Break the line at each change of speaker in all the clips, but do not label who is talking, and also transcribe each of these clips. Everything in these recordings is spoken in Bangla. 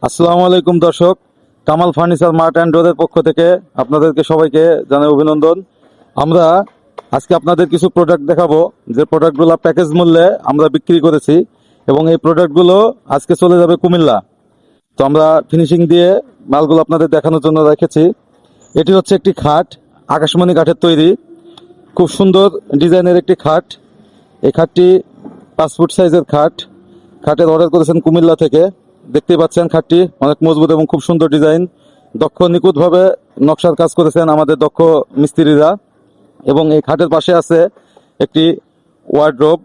আসসালামু আলাইকুম দর্শক, কামাল ফার্নিচার মার্ট অ্যান্ড ডোরের পক্ষ থেকে আপনাদেরকে সবাইকে জানাই অভিনন্দন। আমরা আজকে আপনাদের কিছু প্রোডাক্ট দেখাবো, যে প্রোডাক্টগুলো প্যাকেজ মূল্যে আমরা বিক্রি করেছি এবং এই প্রোডাক্টগুলো আজকে চলে যাবে কুমিল্লা। তো আমরা ফিনিশিং দিয়ে মালগুলো আপনাদের দেখানোর জন্য রেখেছি। এটি হচ্ছে একটি খাট, আকাশমণি কাঠের তৈরি, খুব সুন্দর ডিজাইনের একটি খাট। এই খাটটি 5 ফুট সাইজের খাট। খাটের অর্ডার করেছেন কুমিল্লা থেকে। দেখতেই পাচ্ছেন খাটটি অনেক মজবুত এবং খুব সুন্দর ডিজাইন, দক্ষ নিখুঁতভাবে নকশার কাজ করেছেন আমাদের দক্ষ মিস্ত্রিরা। এবং এই খাটের পাশে আছে একটি ওয়ার্ডরোব,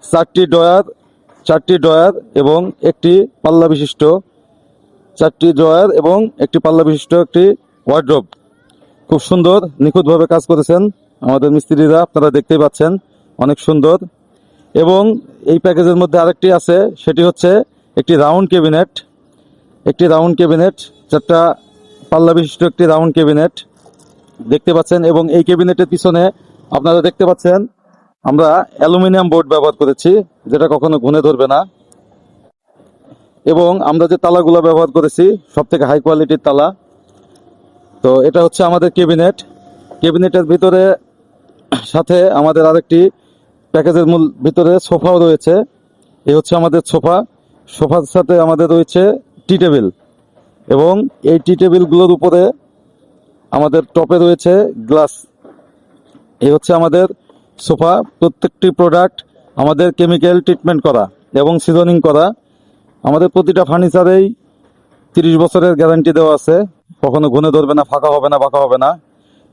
4টি ড্রয়ার এবং একটি পাল্লা বিশিষ্ট 4টি ড্রয়ার এবং একটি পাল্লা বিশিষ্ট একটি ওয়ার্ডরোব। খুব সুন্দর নিখুঁতভাবে কাজ করেছেন আমাদের মিস্ত্রিরা, আপনারা দেখতেই পাচ্ছেন, অনেক সুন্দর। এবং এই প্যাকেজের মধ্যে আরেকটি আছে, সেটি হচ্ছে একটি রাউন্ড ক্যাবিনেট, 4টা পাল্লা বিশিষ্ট একটি রাউন্ড ক্যাবিনেট দেখতে পাচ্ছেন। এবং এই ক্যাবিনেটের পিছনে আপনারা দেখতে পাচ্ছেন আমরা অ্যালুমিনিয়াম বোর্ড ব্যবহার করেছি, যেটা কখনো ঘুনে ধরবে না। এবং আমরা যে তালাগুলো ব্যবহার করেছি সব থেকে হাই কোয়ালিটির তালা। তো এটা হচ্ছে আমাদের ক্যাবিনেটের ভিতরে সাথে আমাদের আরেকটি প্যাকেজের ভিতরে সোফাও রয়েছে। এই হচ্ছে আমাদের সোফার সাথে আমাদের রয়েছে টি টেবিল, এবং এই টি টেবিলগুলোর উপরে আমাদের টপে রয়েছে গ্লাস। এই হচ্ছে আমাদের সোফা। প্রত্যেকটি প্রোডাক্ট আমাদের কেমিক্যাল ট্রিটমেন্ট করা এবং সিজনিং করা। আমাদের প্রতিটা ফার্নিচারেই 30 বছরের গ্যারান্টি দেওয়া আছে, কখনো ঘুনে ধরবে না, ফাঁকা হবে না, বাঁকা হবে না।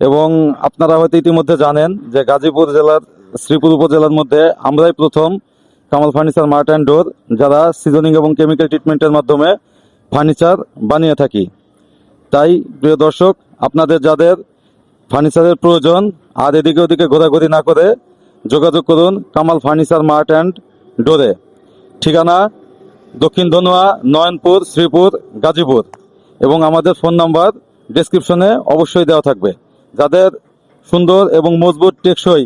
এবং আপনারা হয়তো ইতিমধ্যে জানেন যে গাজীপুর জেলার শ্রীপুর উপজেলার মধ্যে আমরাই প্রথম Kamal furniture mart and door, যারা সিজনিং এবং কেমিক্যাল ট্রিটমেন্টের মাধ্যমে ফার্নিচার বানিয়ে থাকি। তাই প্রিয় দর্শক, আপনাদের যাদের ফার্নিচারের প্রয়োজন আর এদিকে ওদিকে ঘোরাঘুরি না করে যোগাযোগ করুন কামাল ফার্নিচার মার্ট অ্যান্ড ডোরে। ঠিকানা দক্ষিণ ধনুয়া, নয়নপুর, শ্রীপুর, গাজীপুর। এবং আমাদের ফোন নাম্বার ডেসক্রিপশনে অবশ্যই দেওয়া থাকবে। যাদের সুন্দর এবং মজবুত টেকসই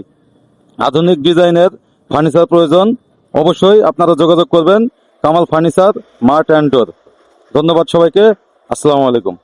আধুনিক ডিজাইনের ফার্নিচার প্রয়োজন, অবশ্যই আপনারা যোগাযোগ করবেন Kamal furniture mart and door. ধন্যবাদ সবাইকে। আসসালামু আলাইকুম।